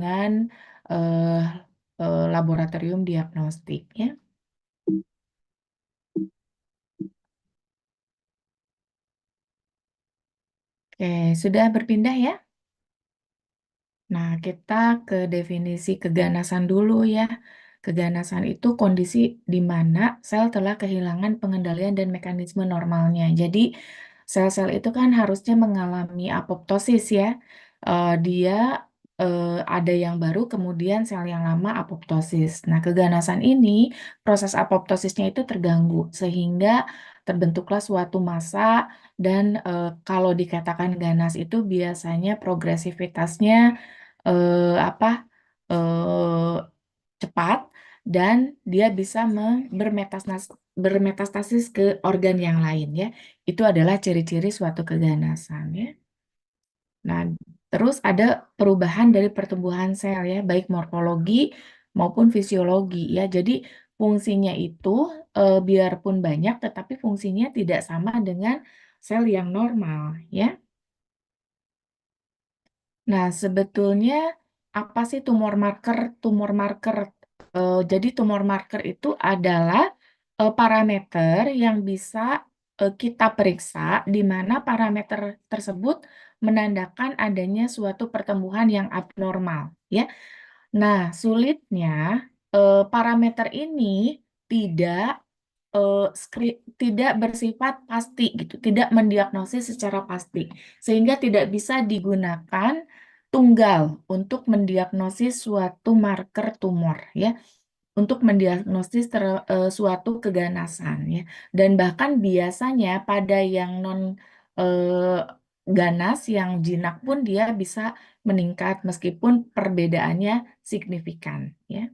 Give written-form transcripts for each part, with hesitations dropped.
dengan eh, laboratorium diagnostik ya. Oke, sudah berpindah ya? Nah, kita ke definisi keganasan dulu ya. Keganasan itu kondisi di mana sel telah kehilangan pengendalian dan mekanisme normalnya. Jadi, sel-sel itu kan harusnya mengalami apoptosis ya. Dia ada yang baru, kemudian sel yang lama apoptosis. Nah, keganasan ini, proses apoptosisnya itu terganggu, sehingga terbentuklah suatu massa dan kalau dikatakan ganas itu biasanya progresivitasnya apa eh, cepat dan dia bisa bermetastasis ke organ yang lain ya. Itu adalah ciri-ciri suatu keganasan ya. Nah, terus ada perubahan dari pertumbuhan sel ya, baik morfologi maupun fisiologi ya. Jadi fungsinya itu biarpun banyak tetapi fungsinya tidak sama dengan sel yang normal ya. Nah, sebetulnya apa sih tumor marker? Tumor marker, jadi tumor marker itu adalah parameter yang bisa kita periksa, di mana parameter tersebut menandakan adanya suatu pertumbuhan yang abnormal, ya. Nah, sulitnya parameter ini tidak tidak bersifat pasti gitu, tidak mendiagnosis secara pasti, sehingga tidak bisa digunakan tunggal untuk mendiagnosis suatu marker tumor ya, untuk mendiagnosis suatu keganasan ya. Dan bahkan biasanya pada yang non eh, ganas, yang jinak pun dia bisa meningkat meskipun perbedaannya signifikan ya.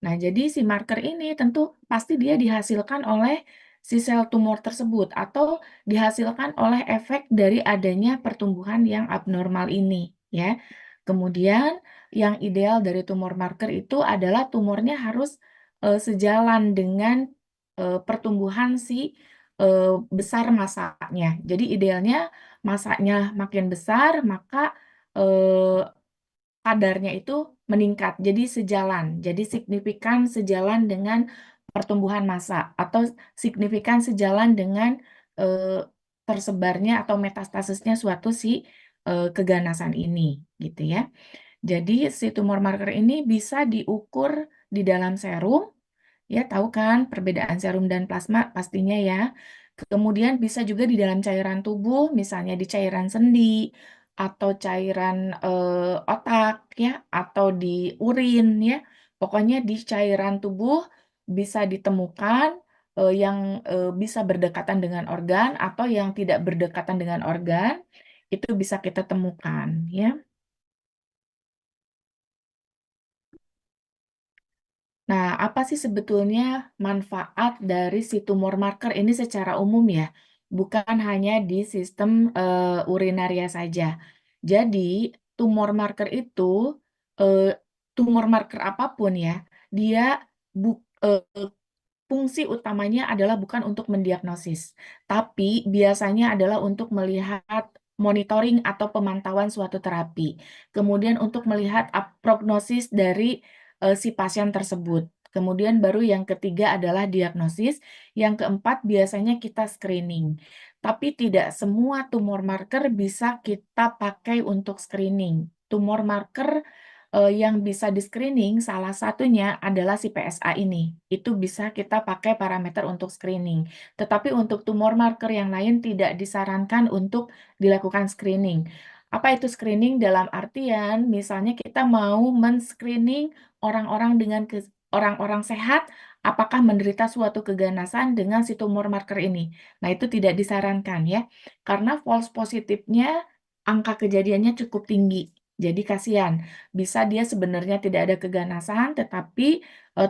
Nah, jadi si marker ini tentu pasti dia dihasilkan oleh si sel tumor tersebut atau dihasilkan oleh efek dari adanya pertumbuhan yang abnormal ini, ya. Kemudian yang ideal dari tumor marker itu adalah tumornya harus sejalan dengan pertumbuhan si besar masanya. Jadi idealnya masanya makin besar, maka eh, kadarnya itu meningkat, jadi sejalan, jadi signifikan sejalan dengan pertumbuhan massa atau signifikan sejalan dengan eh, tersebarnya atau metastasisnya suatu si keganasan ini, gitu ya. Jadi si tumor marker ini bisa diukur di dalam serum, ya tahu kan perbedaan serum dan plasma pastinya ya. Kemudian bisa juga di dalam cairan tubuh, misalnya di cairan sendi atau cairan otak ya, atau di urin ya. Pokoknya di cairan tubuh bisa ditemukan yang bisa berdekatan dengan organ atau yang tidak berdekatan dengan organ, itu bisa kita temukan ya. Nah, apa sih sebetulnya manfaat dari si tumor marker ini secara umum ya? Bukan hanya di sistem urinaria saja. Jadi, tumor marker itu, eh, tumor marker apapun ya, dia bu, eh, fungsi utamanya adalah bukan untuk mendiagnosis, tapi biasanya adalah untuk melihat monitoring atau pemantauan suatu terapi. Kemudian untuk melihat prognosis dari si pasien tersebut. Kemudian baru yang ketiga adalah diagnosis, yang keempat biasanya kita screening. Tapi tidak semua tumor marker bisa kita pakai untuk screening. Tumor marker yang bisa di-screening salah satunya adalah si PSA ini. Itu bisa kita pakai parameter untuk screening. Tetapi untuk tumor marker yang lain tidak disarankan untuk dilakukan screening. Apa itu screening? Dalam artian misalnya kita mau men-screening orang-orang orang-orang sehat apakah menderita suatu keganasan dengan si tumor marker ini. Nah, itu tidak disarankan ya. Karena false positifnya angka kejadiannya cukup tinggi. Jadi kasihan. Bisa dia sebenarnya tidak ada keganasan, tetapi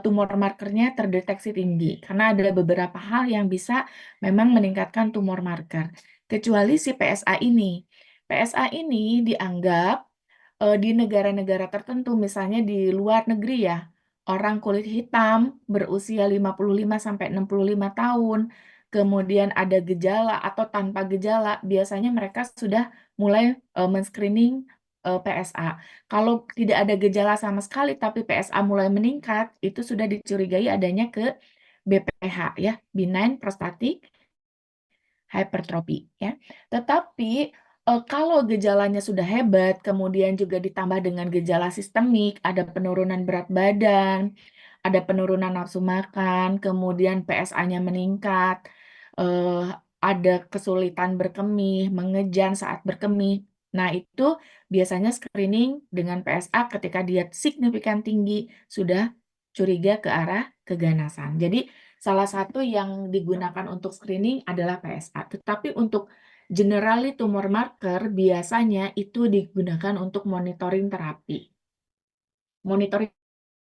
tumor markernya terdeteksi tinggi. Karena ada beberapa hal yang bisa memang meningkatkan tumor marker. Kecuali si PSA ini. PSA ini dianggap di negara-negara tertentu, misalnya di luar negeri ya, orang kulit hitam berusia 55 sampai 65 tahun, kemudian ada gejala atau tanpa gejala, biasanya mereka sudah mulai men-screening PSA. Kalau tidak ada gejala sama sekali tapi PSA mulai meningkat, itu sudah dicurigai adanya ke BPH ya, benign prostatic hypertrophy ya. Tetapi kalau gejalanya sudah hebat, kemudian juga ditambah dengan gejala sistemik, ada penurunan berat badan, ada penurunan nafsu makan, kemudian PSA-nya meningkat, eh, ada kesulitan berkemih, mengejan saat berkemih. Nah, itu biasanya screening dengan PSA ketika dia signifikan tinggi sudah curiga ke arah keganasan. Jadi, salah satu yang digunakan untuk screening adalah PSA. Tetapi untuk generally tumor marker biasanya itu digunakan untuk monitoring terapi. Monitoring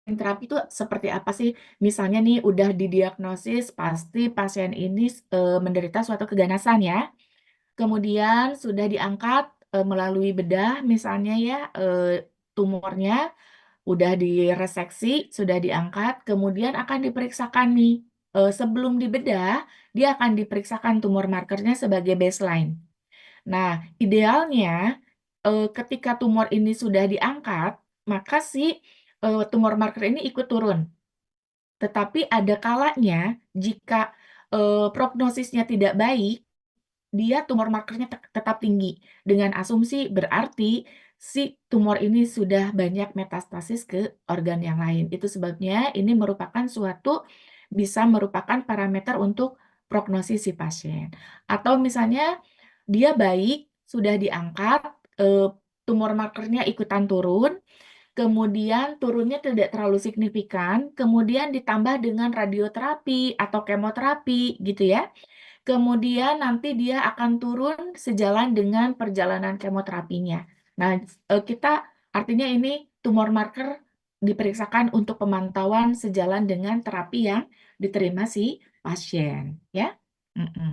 terapi itu seperti apa sih? Misalnya nih udah didiagnosis pasti pasien ini menderita suatu keganasan ya. Kemudian sudah diangkat melalui bedah misalnya ya tumornya udah direseksi, sudah diangkat, kemudian akan diperiksakan nih sebelum dibedah dia akan diperiksakan tumor markernya sebagai baseline. Nah, idealnya ketika tumor ini sudah diangkat, maka si tumor marker ini ikut turun. Tetapi ada kalanya jika prognosisnya tidak baik, dia tumor markernya tetap tinggi. Dengan asumsi berarti si tumor ini sudah banyak metastasis ke organ yang lain. Itu sebabnya ini merupakan bisa merupakan parameter untuk prognosis si pasien. Atau misalnya dia baik, sudah diangkat, tumor markernya ikutan turun, kemudian turunnya tidak terlalu signifikan, kemudian ditambah dengan radioterapi atau kemoterapi gitu ya. Kemudian nanti dia akan turun sejalan dengan perjalanan kemoterapinya. Nah, kita artinya ini tumor marker diperiksakan untuk pemantauan sejalan dengan terapi yang diterima si pasien, ya. Mm-mm.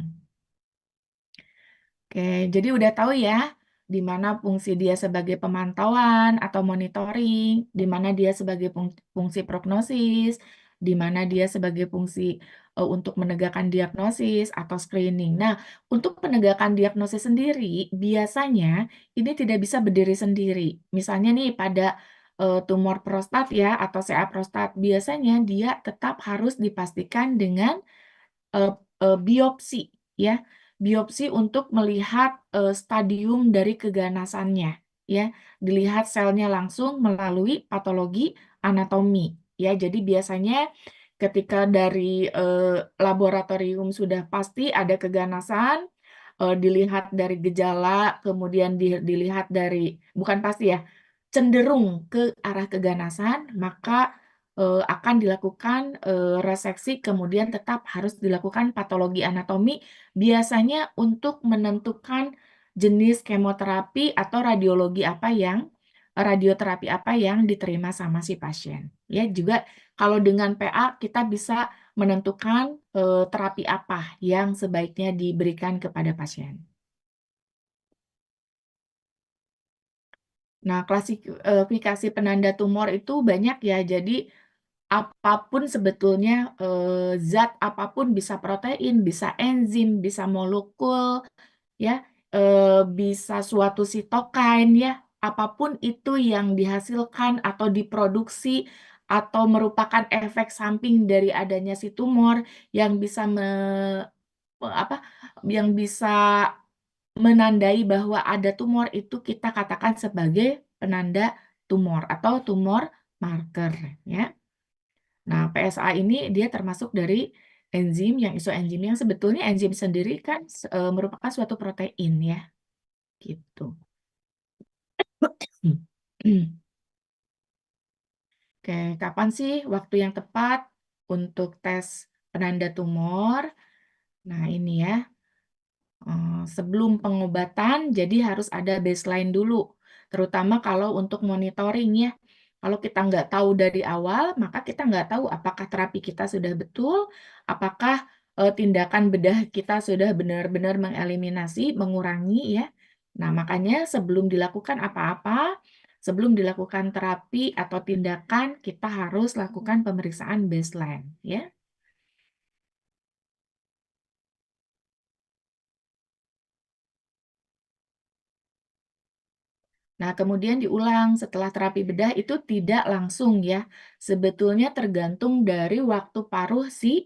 Oke, jadi udah tahu ya di mana fungsi dia sebagai pemantauan atau monitoring, di mana dia sebagai fungsi prognosis, di mana dia sebagai fungsi untuk menegakkan diagnosis atau screening. Nah, untuk penegakan diagnosis sendiri, biasanya ini tidak bisa berdiri sendiri. Misalnya nih pada tumor prostat ya atau CA prostat, biasanya dia tetap harus dipastikan dengan eh, biopsi ya, biopsi untuk melihat stadium dari keganasannya ya, dilihat selnya langsung melalui patologi anatomi ya. Jadi biasanya ketika dari laboratorium sudah pasti ada keganasan, dilihat dari gejala, kemudian dilihat dari bukan pasti ya, cenderung ke arah keganasan, maka akan dilakukan reseksi, kemudian tetap harus dilakukan patologi anatomi, biasanya untuk menentukan jenis kemoterapi atau radioterapi apa yang diterima sama si pasien. Ya, juga kalau dengan PA kita bisa menentukan terapi apa yang sebaiknya diberikan kepada pasien. Nah, klasifikasi penanda tumor itu banyak ya. Jadi apapun sebetulnya zat apapun bisa protein, bisa enzim, bisa molekul ya, bisa suatu sitokain ya. Apapun itu yang dihasilkan atau diproduksi atau merupakan efek samping dari adanya si tumor yang bisa apa yang bisa menandai bahwa ada tumor itu kita katakan sebagai penanda tumor atau tumor marker ya. Nah, PSA ini dia termasuk dari enzim yang isoenzim yang sebetulnya enzim sendiri kan merupakan suatu protein ya, gitu. Oke, kapan sih waktu yang tepat untuk tes penanda tumor? Nah, ini ya. Sebelum pengobatan, jadi harus ada baseline dulu, terutama kalau untuk monitoring ya. Kalau kita nggak tahu dari awal, maka kita nggak tahu apakah terapi kita sudah betul, apakah tindakan bedah kita sudah benar-benar mengeliminasi, mengurangi ya. Nah, makanya sebelum dilakukan apa-apa, sebelum dilakukan terapi atau tindakan, kita harus lakukan pemeriksaan baseline ya. Nah, kemudian diulang setelah terapi bedah itu tidak langsung ya. Sebetulnya tergantung dari waktu paruh si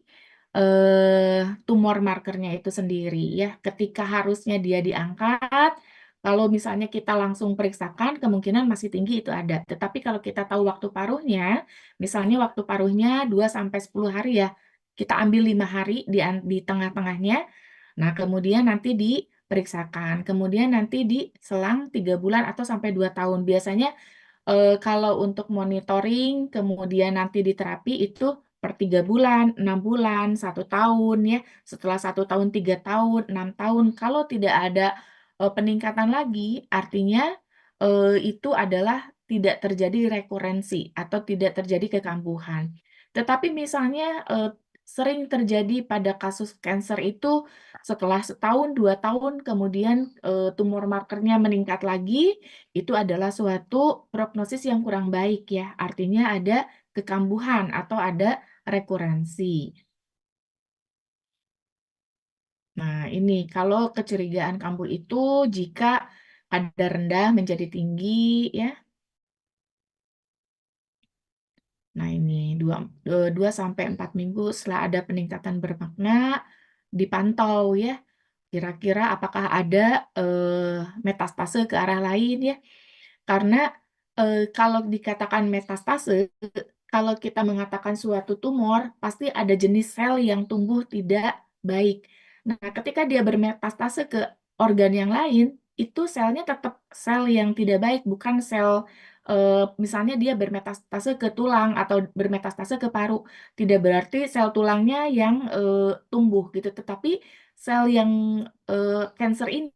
tumor markernya itu sendiri ya. Ketika harusnya dia diangkat, kalau misalnya kita langsung periksakan, kemungkinan masih tinggi itu ada. Tetapi kalau kita tahu waktu paruhnya, misalnya waktu paruhnya 2 sampai 10 hari ya, kita ambil 5 hari di tengah-tengahnya. Nah, kemudian nanti diperiksakan. Kemudian nanti diselang 3 bulan atau sampai 2 tahun. Biasanya kalau untuk monitoring, kemudian nanti di terapi itu per 3 bulan, 6 bulan, 1 tahun ya. Setelah 1 tahun, 3 tahun, 6 tahun. Kalau tidak ada peningkatan lagi, artinya itu adalah tidak terjadi rekurensi atau tidak terjadi kekambuhan. Tetapi misalnya sering terjadi pada kasus kanker itu setelah setahun, 2 tahun, kemudian tumor markernya meningkat lagi, itu adalah suatu prognosis yang kurang baik ya. Artinya ada kekambuhan atau ada rekurensi. Nah, ini kalau kecurigaan kambuh itu jika kadar rendah menjadi tinggi ya. Nah, ini 2 sampai 4 minggu setelah ada peningkatan bermakna dipantau ya. Kira-kira apakah ada metastase ke arah lain ya. Karena kalau dikatakan metastase, kalau kita mengatakan suatu tumor, pasti ada jenis sel yang tumbuh tidak baik. Nah, ketika dia bermetastase ke organ yang lain, itu selnya tetap sel yang tidak baik, bukan sel misalnya dia bermetastase ke tulang atau bermetastase ke paru. Tidak berarti sel tulangnya yang tumbuh gitu, tetapi sel yang cancer ini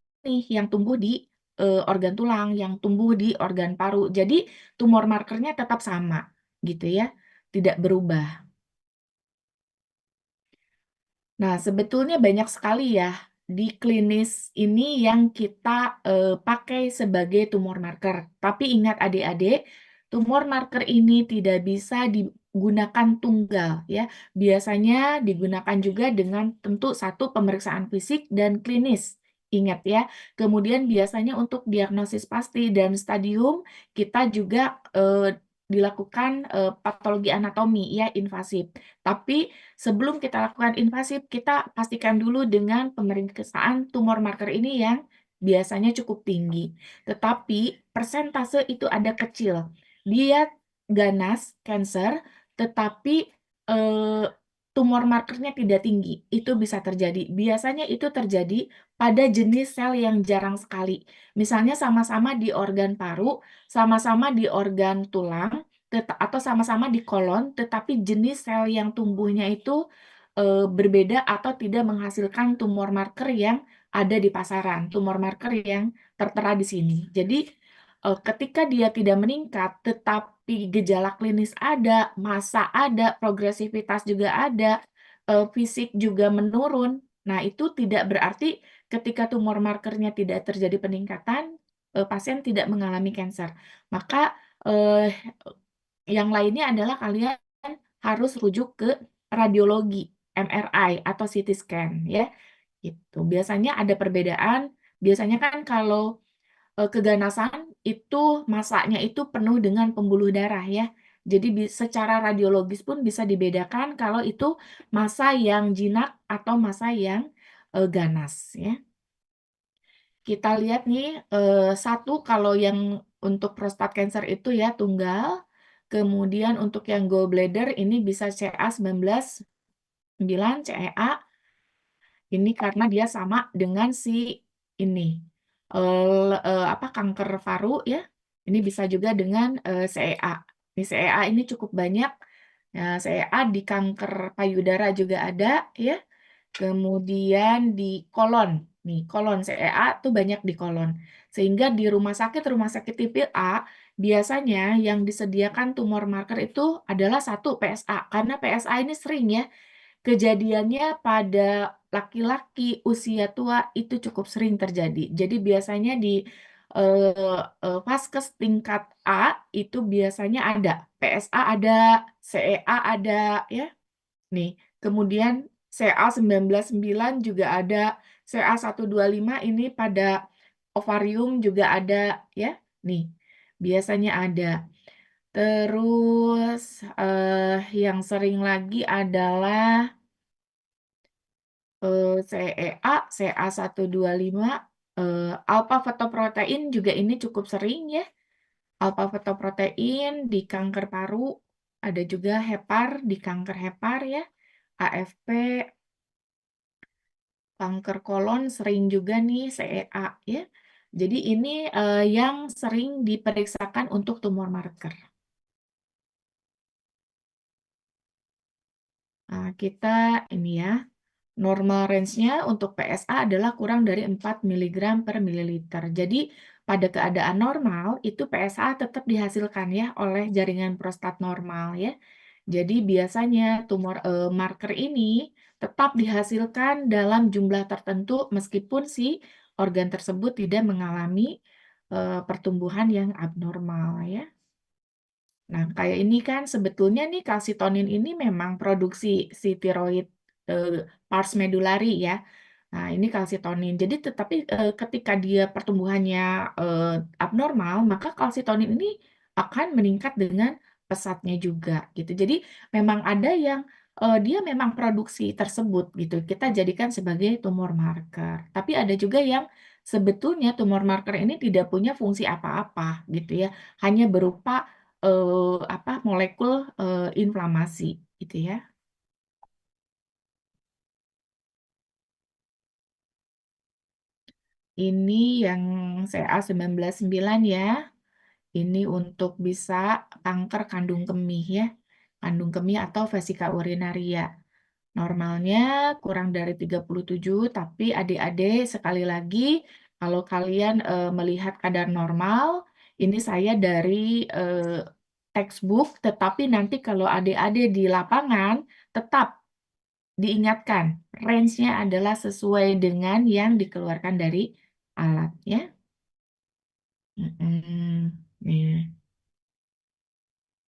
yang tumbuh di organ tulang, yang tumbuh di organ paru. Jadi tumor markernya tetap sama gitu ya, tidak berubah. Nah, sebetulnya banyak sekali ya di klinis ini yang kita pakai sebagai tumor marker. Tapi ingat adik-adik, tumor marker ini tidak bisa digunakan tunggal ya. Biasanya digunakan juga dengan tentu satu pemeriksaan fisik dan klinis. Ingat ya. Kemudian biasanya untuk diagnosis pasti dan stadium kita juga dilakukan patologi anatomi ya invasif. Tapi sebelum kita lakukan invasif, kita pastikan dulu dengan pemeriksaan tumor marker ini yang biasanya cukup tinggi. Tetapi persentase itu ada kecil. Dia ganas, cancer, tetapi eh, tumor markernya tidak tinggi. Itu bisa terjadi. Biasanya itu terjadi pada jenis sel yang jarang sekali. Misalnya sama-sama di organ paru, sama-sama di organ tulang, atau sama-sama di kolon, tetapi jenis sel yang tumbuhnya itu berbeda atau tidak menghasilkan tumor marker yang ada di pasaran, tumor marker yang tertera di sini. Jadi ketika dia tidak meningkat, tetapi gejala klinis ada, massa ada, progresivitas juga ada, fisik juga menurun. Nah, itu tidak berarti ketika tumor markernya tidak terjadi peningkatan, pasien tidak mengalami kanker. Maka eh, yang lainnya adalah kalian harus rujuk ke radiologi, MRI atau CT scan ya. Gitu. Biasanya ada perbedaan. Biasanya kan kalau keganasan itu masanya itu penuh dengan pembuluh darah ya. Jadi secara radiologis pun bisa dibedakan kalau itu massa yang jinak atau massa yang ganas ya. Kita lihat nih satu kalau yang untuk prostat cancer itu ya tunggal. Kemudian untuk yang gallbladder ini bisa CA 19 9 CEA. Ini karena dia sama dengan si ini apa kanker paru ya. Ini bisa juga dengan CEA. Ini CEA ini cukup banyak. Ya, CEA di kanker payudara juga ada ya. Kemudian di kolon. Nih, kolon CEA tuh banyak di kolon. Sehingga di rumah sakit tipe A, biasanya yang disediakan tumor marker itu adalah satu PSA. Karena PSA ini sering ya, kejadiannya pada laki-laki usia tua itu cukup sering terjadi. Jadi biasanya di vaskes tingkat A itu biasanya ada PSA ada, CEA ada ya. Nih, kemudian CA 19 9 juga ada, CA 125 ini pada ovarium juga ada ya. nih, biasanya ada. Terus yang sering lagi adalah CEA, CA125, alpha fetoprotein juga ini cukup sering ya. Alpha fetoprotein di kanker paru, ada juga hepar di kanker hepar ya. AFP, kanker kolon sering juga nih CEA ya. Jadi ini yang sering diperiksakan untuk tumor marker. Nah, kita ini ya, normal range-nya untuk PSA adalah kurang dari 4 mg per mililiter. Jadi pada keadaan normal itu PSA tetap dihasilkan ya oleh jaringan prostat normal ya. Jadi biasanya tumor marker ini tetap dihasilkan dalam jumlah tertentu meskipun si organ tersebut tidak mengalami pertumbuhan yang abnormal ya. Nah, kayak ini kan sebetulnya nih kalsitonin ini memang produksi si tiroid eh, pars medullari ya. Nah, ini kalsitonin. Jadi tetapi ketika dia pertumbuhannya abnormal, maka kalsitonin ini akan meningkat dengan pesatnya juga gitu. Jadi memang ada yang dia memang produksi tersebut gitu. Kita jadikan sebagai tumor marker. Tapi ada juga yang sebetulnya tumor marker ini tidak punya fungsi apa-apa gitu ya. Hanya berupa molekul inflamasi gitu ya. Ini yang CA199 ya. Ini untuk bisa kanker kandung kemih ya. Kandung kemih atau vesika urinaria. Normalnya kurang dari 37, tapi adik-adik sekali lagi kalau kalian melihat kadar normal, ini saya dari textbook, tetapi nanti kalau adik-adik di lapangan tetap diingatkan, range-nya adalah sesuai dengan yang dikeluarkan dari alat ya. Nih.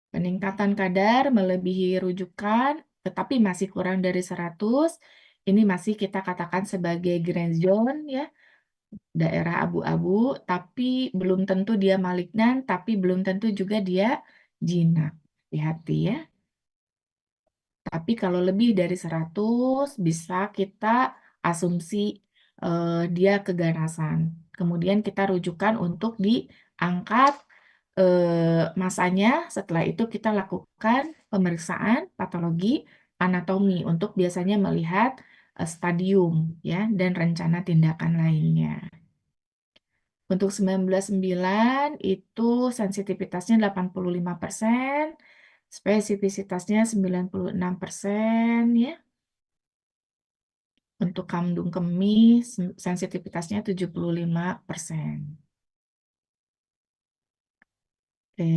Peningkatan kadar melebihi rujukan, tetapi masih kurang dari 100. Ini masih kita katakan sebagai green zone ya, daerah abu-abu, tapi belum tentu dia malignan, tapi belum tentu juga dia jinak. Hati-hati ya. Tapi kalau lebih dari 100 bisa kita asumsi dia keganasan. Kemudian kita rujukan untuk diangkat masanya. Setelah itu kita lakukan pemeriksaan patologi anatomi untuk biasanya melihat stadium ya dan rencana tindakan lainnya. Untuk 999 itu sensitivitasnya 85%, spesifisitasnya 96% ya. Untuk kandung kemih sensitivitasnya 75%. Oke.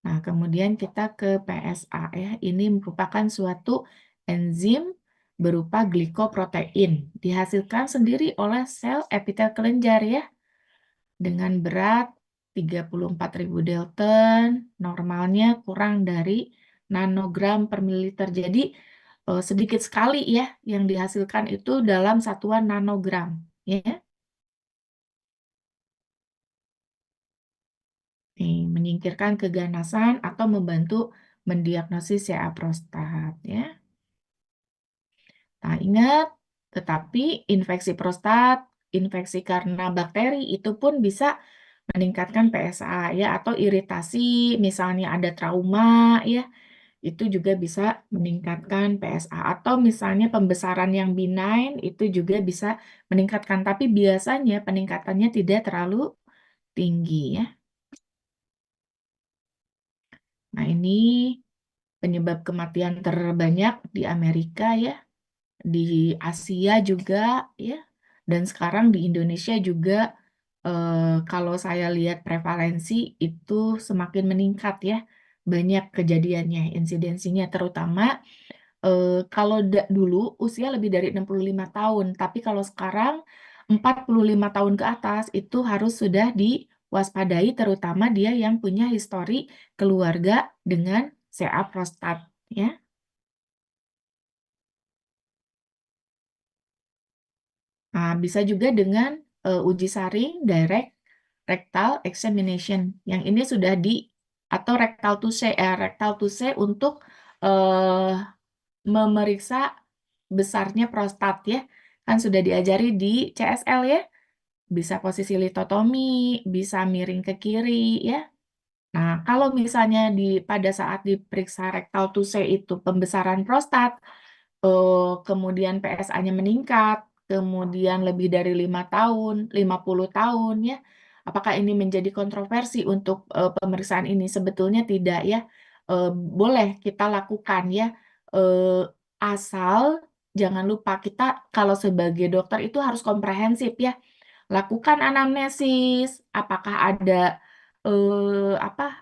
Nah, kemudian kita ke PSA ya. Ini merupakan suatu enzim berupa glikoprotein dihasilkan sendiri oleh sel epitel kelenjar ya. Dengan berat 34.000 Dalton, normalnya kurang dari nanogram per mililiter. Jadi sedikit sekali ya yang dihasilkan itu dalam satuan nanogram ya. Nih, menyingkirkan keganasan atau membantu mendiagnosis CA prostat ya. Nah, ingat, tetapi infeksi prostat, infeksi karena bakteri itu pun bisa meningkatkan PSA ya, atau iritasi, misalnya ada trauma ya, itu juga bisa meningkatkan PSA, atau misalnya pembesaran yang benign itu juga bisa meningkatkan, tapi biasanya peningkatannya tidak terlalu tinggi ya. Nah, ini penyebab kematian terbanyak di Amerika ya, di Asia juga ya, dan sekarang di Indonesia juga kalau saya lihat prevalensi itu semakin meningkat ya, banyak kejadiannya, insidensinya terutama kalau dulu usia lebih dari 65 tahun, tapi kalau sekarang 45 tahun ke atas itu harus sudah diwaspadai, terutama dia yang punya histori keluarga dengan CA prostat ya. Nah, bisa juga dengan uji saring direct rectal examination. Yang ini sudah atau rectal tuse untuk eh, memeriksa besarnya prostat ya. Kan sudah diajari di CSL ya. Bisa posisi litotomi, bisa miring ke kiri ya. Nah, kalau misalnya pada saat diperiksa rektal tuse itu pembesaran prostat, kemudian PSA-nya meningkat, kemudian lebih dari 5 tahun, 50 tahun ya. Apakah ini menjadi kontroversi untuk pemeriksaan ini? Sebetulnya tidak ya. Boleh kita lakukan ya. Eh, Asal jangan lupa kita kalau sebagai dokter itu harus komprehensif ya. Lakukan anamnesis, apakah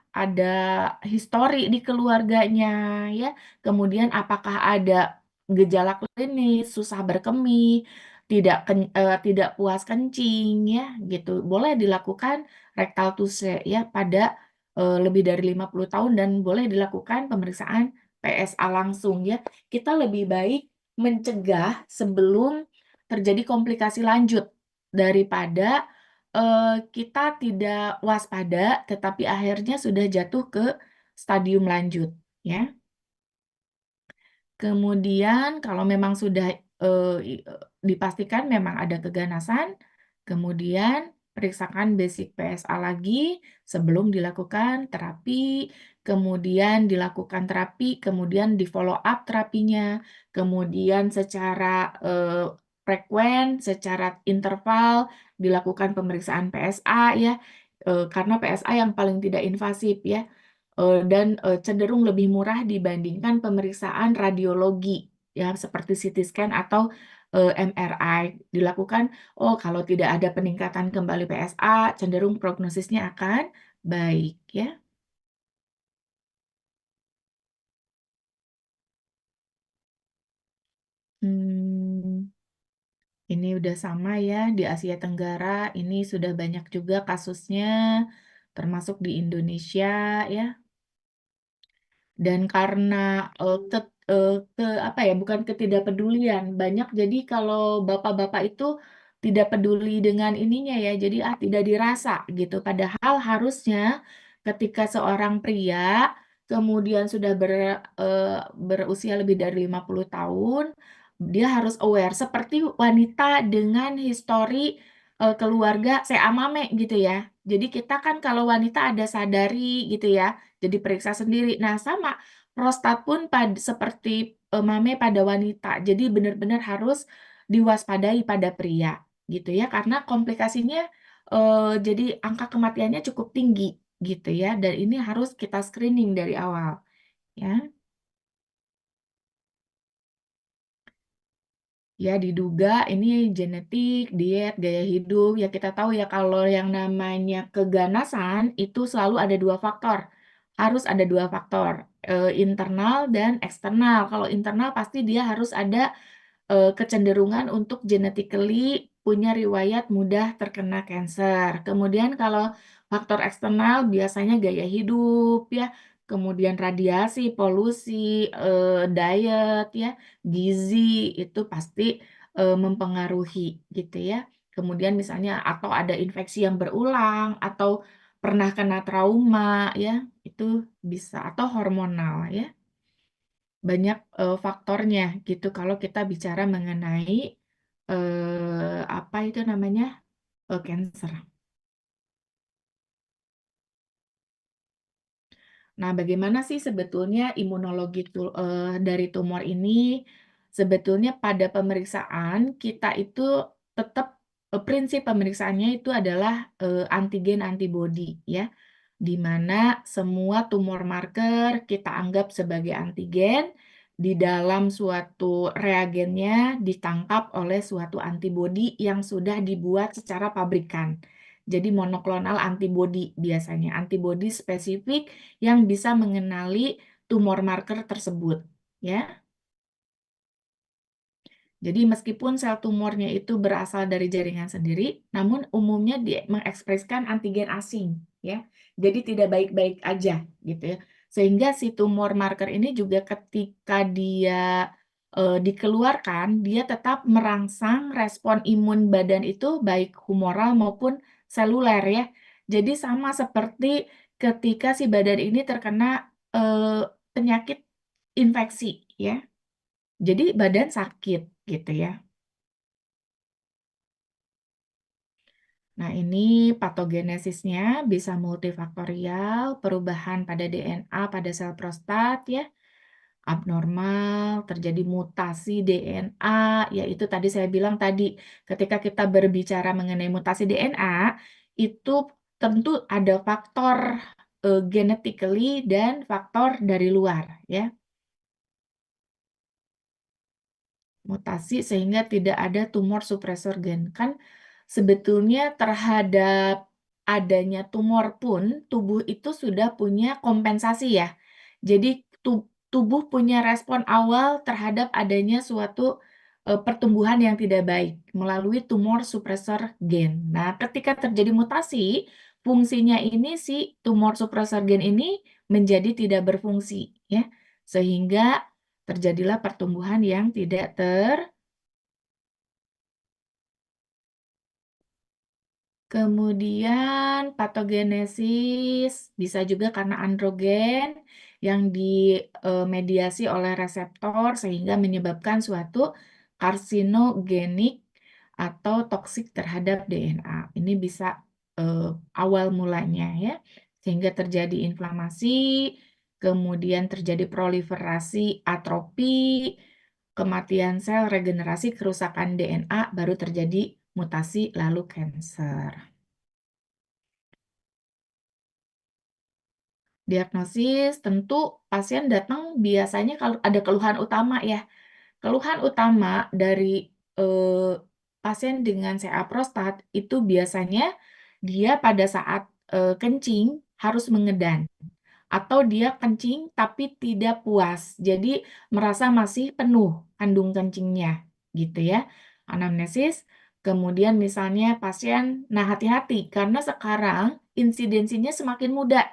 ada histori di keluarganya ya. Kemudian apakah ada gejala klinis, susah berkemih, tidak puas kencing ya gitu. Boleh dilakukan rectal tuse ya pada lebih dari 50 tahun dan boleh dilakukan pemeriksaan PSA langsung ya. Kita lebih baik mencegah sebelum terjadi komplikasi lanjut daripada kita tidak waspada tetapi akhirnya sudah jatuh ke stadium lanjut ya. Kemudian kalau memang sudah dipastikan memang ada keganasan, kemudian periksakan basic PSA lagi sebelum dilakukan terapi, kemudian dilakukan terapi, kemudian di follow up terapinya, kemudian secara frekuen, secara interval dilakukan pemeriksaan PSA ya, karena PSA yang paling tidak invasif ya dan cenderung lebih murah dibandingkan pemeriksaan radiologi ya seperti CT scan atau MRI dilakukan. Oh, kalau tidak ada peningkatan kembali PSA, cenderung prognosisnya akan baik ya. Hmm, ini udah sama ya di Asia Tenggara. Ini sudah banyak juga kasusnya, termasuk di Indonesia ya. Dan karena apa ya, bukan ketidakpedulian banyak, jadi kalau bapak-bapak itu tidak peduli dengan ininya ya, jadi tidak dirasa gitu, padahal harusnya ketika seorang pria kemudian sudah berusia lebih dari 50 tahun dia harus aware seperti wanita dengan histori keluarga seamame gitu ya. Jadi kita kan kalau wanita ada sadari gitu ya, jadi periksa sendiri. Nah, sama prostat pun seperti mame pada wanita. Jadi benar-benar harus diwaspadai pada pria gitu ya, karena komplikasinya jadi angka kematiannya cukup tinggi gitu ya, dan ini harus kita screening dari awal ya. Ya, diduga ini genetik, diet, gaya hidup. Ya, kita tahu ya kalau yang namanya keganasan itu selalu ada dua faktor. Harus ada dua faktor, internal dan eksternal. Kalau internal pasti dia harus ada kecenderungan untuk genetically punya riwayat mudah terkena kanker. Kemudian kalau faktor eksternal biasanya gaya hidup ya, kemudian radiasi, polusi, diet ya, gizi itu pasti mempengaruhi gitu ya. Kemudian misalnya atau ada infeksi yang berulang atau pernah kena trauma ya, itu bisa atau hormonal ya. Banyak faktornya gitu kalau kita bicara mengenai apa itu namanya cancer. Nah, bagaimana sih sebetulnya imunologi dari tumor ini? Sebetulnya pada pemeriksaan kita itu tetap prinsip pemeriksaannya itu adalah antigen antibody ya, di mana semua tumor marker kita anggap sebagai antigen di dalam suatu reagennya ditangkap oleh suatu antibody yang sudah dibuat secara pabrikan. Jadi monoklonal antibody biasanya, antibody spesifik yang bisa mengenali tumor marker tersebut, ya. Jadi meskipun sel tumornya itu berasal dari jaringan sendiri, namun umumnya dia mengekspresikan antigen asing, ya. Jadi tidak baik-baik aja, gitu ya. Sehingga si tumor marker ini juga ketika dia dikeluarkan, dia tetap merangsang respon imun badan itu baik humoral maupun seluler, ya. Jadi sama seperti ketika si badan ini terkena penyakit infeksi ya. Jadi badan sakit gitu ya. Nah, ini patogenesisnya bisa multifaktorial, perubahan pada DNA pada sel prostat ya, abnormal, terjadi mutasi DNA, yaitu tadi saya bilang tadi, ketika kita berbicara mengenai mutasi DNA, itu tentu ada faktor genetically dan faktor dari luar ya. Mutasi sehingga tidak ada tumor supresor gen. Kan sebetulnya terhadap adanya tumor pun tubuh itu sudah punya kompensasi ya. Jadi tubuh punya respon awal terhadap adanya suatu pertumbuhan yang tidak baik melalui tumor supresor gen. Nah, ketika terjadi mutasi, fungsinya ini si tumor supresor gen ini menjadi tidak berfungsi ya. Sehingga terjadilah pertumbuhan yang tidak Kemudian patogenesis bisa juga karena androgen yang dimediasi oleh reseptor sehingga menyebabkan suatu karsinogenik atau toksik terhadap DNA. Ini bisa awal mulanya ya, sehingga terjadi inflamasi, kemudian terjadi proliferasi atrofi, kematian sel, regenerasi, kerusakan DNA, baru terjadi mutasi lalu kanker. Diagnosis tentu pasien datang biasanya kalau ada keluhan utama ya. Keluhan utama dari pasien dengan CA prostat itu biasanya dia pada saat kencing harus mengedan atau dia kencing tapi tidak puas. Jadi merasa masih penuh kandung kencingnya gitu ya. Anamnesis. Kemudian misalnya pasien, nah hati-hati karena sekarang insidensinya semakin muda.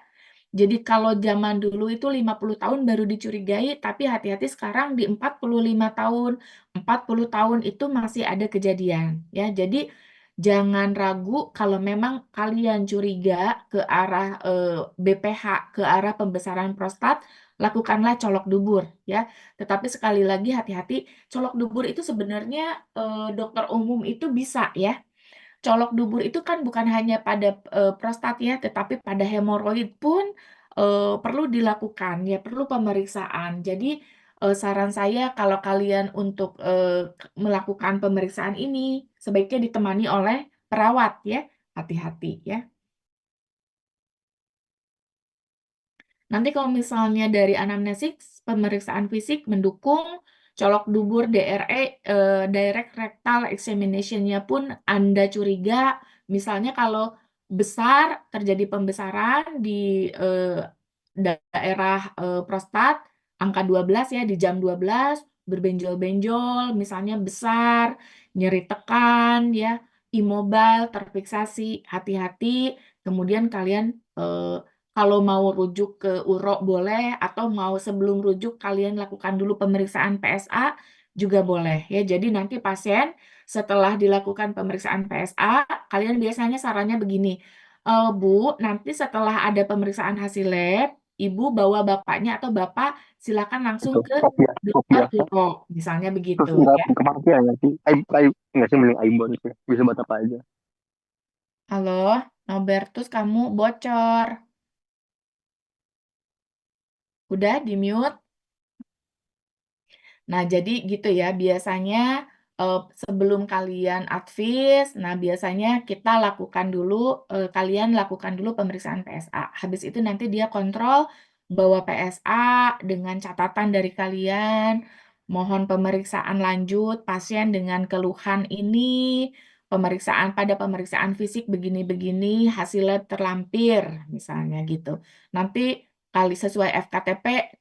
Jadi kalau zaman dulu itu 50 tahun baru dicurigai, tapi hati-hati sekarang di 45 tahun, 40 tahun itu masih ada kejadian ya. Jadi jangan ragu kalau memang kalian curiga ke arah BPH, ke arah pembesaran prostat, lakukanlah colok dubur ya. Tetapi sekali lagi hati-hati, colok dubur itu sebenarnya dokter umum itu bisa ya. Colok dubur itu kan bukan hanya pada prostat ya, tetapi pada hemoroid pun perlu dilakukan ya, perlu pemeriksaan. Jadi saran saya kalau kalian untuk melakukan pemeriksaan ini sebaiknya ditemani oleh perawat ya, hati-hati ya. Nanti kalau misalnya dari anamnesis, pemeriksaan fisik mendukung colok dubur DRE, direct rectal examination-nya pun Anda curiga, misalnya kalau besar, terjadi pembesaran di daerah prostat, angka 12 ya, di jam 12, berbenjol-benjol, misalnya besar, nyeri tekan, ya, immobile, terfiksasi, hati-hati, kemudian kalian kalau mau rujuk ke uro boleh, atau mau sebelum rujuk kalian lakukan dulu pemeriksaan PSA juga boleh ya. Jadi nanti pasien setelah dilakukan pemeriksaan PSA, kalian biasanya sarannya begini, Bu, nanti setelah ada pemeriksaan hasil lab, Ibu bawa bapaknya atau bapak silakan langsung Itu ke kopiah dokter kopiah uro, misalnya begitu terus nggak ya. ke Malaysia nggak sih aib nggak sih mending aib bonus ya bisa buat apa aja. Halo, Nobertus kamu bocor. Udah di mute? Nah, jadi gitu ya, biasanya sebelum kalian advis, nah biasanya kita lakukan dulu, kalian lakukan dulu pemeriksaan PSA. Habis itu nanti dia kontrol bawa PSA dengan catatan dari kalian, mohon pemeriksaan lanjut pasien dengan keluhan ini, pada pemeriksaan fisik begini-begini, hasil lab terlampir, misalnya gitu. Nanti kali sesuai FKTP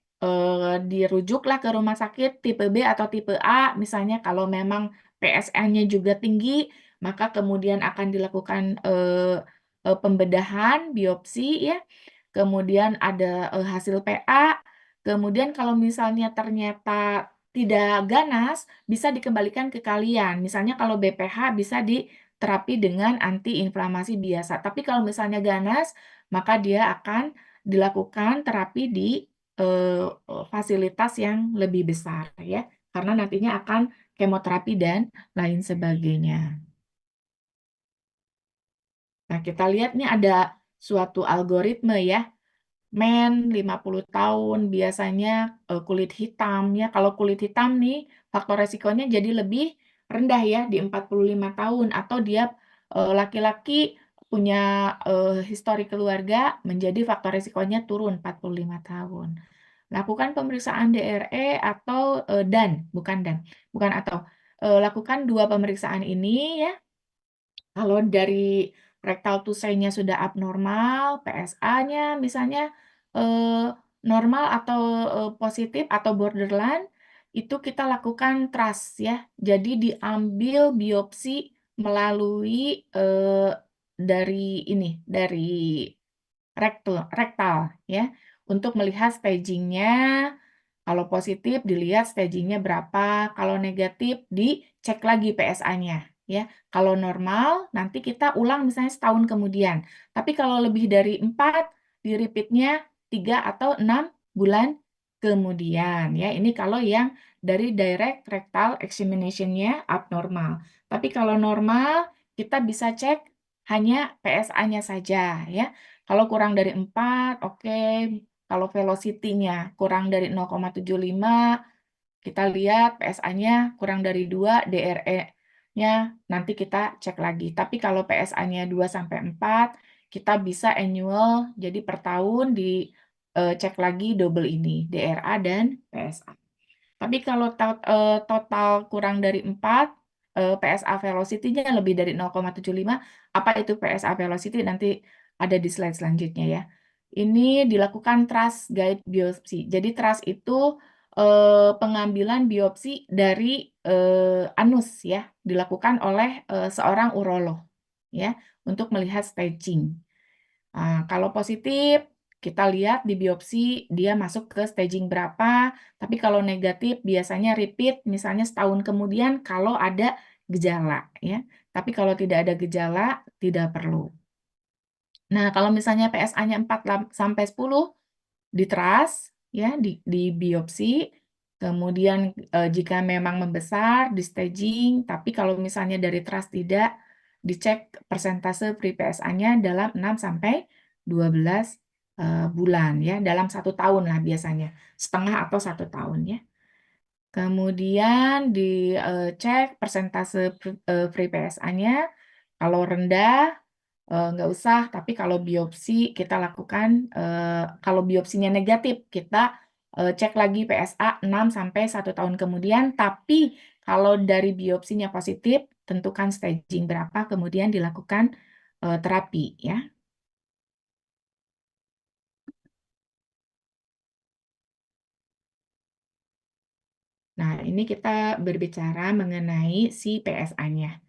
dirujuklah ke rumah sakit tipe B atau tipe A, misalnya kalau memang PSN-nya juga tinggi, maka kemudian akan dilakukan pembedahan, biopsi ya, kemudian ada hasil PA, kemudian kalau misalnya ternyata tidak ganas, bisa dikembalikan ke kalian. Misalnya kalau BPH bisa terapi dengan antiinflamasi biasa. Tapi kalau misalnya ganas, maka dia akan dilakukan terapi di fasilitas yang lebih besar ya, karena nantinya akan kemoterapi dan lain sebagainya. Nah, kita lihat nih ada suatu algoritme ya. Men 50 tahun biasanya kulit hitam ya. Kalau kulit hitam nih faktor resikonya jadi lebih rendah ya di 45 tahun, atau dia laki-laki punya histori keluarga, menjadi faktor resikonya turun 45 tahun. Lakukan pemeriksaan DRE atau bukan atau lakukan dua pemeriksaan ini ya. Kalau dari rectal tussaudnya sudah abnormal, PSA-nya misalnya eh, normal atau positif atau borderline, itu kita lakukan TRAS ya. Jadi diambil biopsi melalui dari dari rektal ya, untuk melihat stagingnya. Kalau positif dilihat stagingnya berapa, kalau negatif dicek lagi PSA-nya ya. Kalau normal nanti kita ulang misalnya setahun kemudian. Tapi kalau lebih dari 4, di repeatnya 3 atau 6 bulan kemudian ya. Ini kalau yang dari direct rectal examination-nya abnormal. Tapi kalau normal kita bisa cek hanya PSA-nya saja ya. Kalau kurang dari 4, oke. Kalau velocity-nya kurang dari 0,75, kita lihat PSA-nya kurang dari 2, DRE-nya nanti kita cek lagi. Tapi kalau PSA-nya 2 sampai 4, kita bisa annual, jadi per tahun dicek lagi double ini, DRA dan PSA. Tapi kalau total kurang dari 4, PSA velocity-nya lebih dari 0,75, apa itu PSA velocity? Nanti ada di slide selanjutnya ya. Ini dilakukan TRAS guide biopsi. Jadi TRAS itu pengambilan biopsi dari anus ya, dilakukan oleh seorang urolog ya, untuk melihat staging. Kalau positif, kita lihat di biopsi dia masuk ke staging berapa, tapi kalau negatif biasanya repeat, misalnya setahun kemudian kalau ada gejala ya. Tapi kalau tidak ada gejala, tidak perlu. Nah, kalau misalnya PSA-nya 4 sampai 10 ditras ya, di biopsi, kemudian jika memang membesar di staging, tapi kalau misalnya dari TRAS tidak, dicek persentase free PSA-nya dalam 6 sampai 12 bulan ya, dalam 1 tahun lah biasanya, setengah atau 1 tahun ya. Kemudian dicek persentase free PSA-nya, kalau rendah nggak usah, tapi kalau biopsi kita lakukan, kalau biopsinya negatif, kita cek lagi PSA 6 sampai 1 tahun kemudian, tapi kalau dari biopsinya positif, tentukan staging berapa, kemudian dilakukan terapi ya. Nah, ini kita berbicara mengenai si PSA-nya.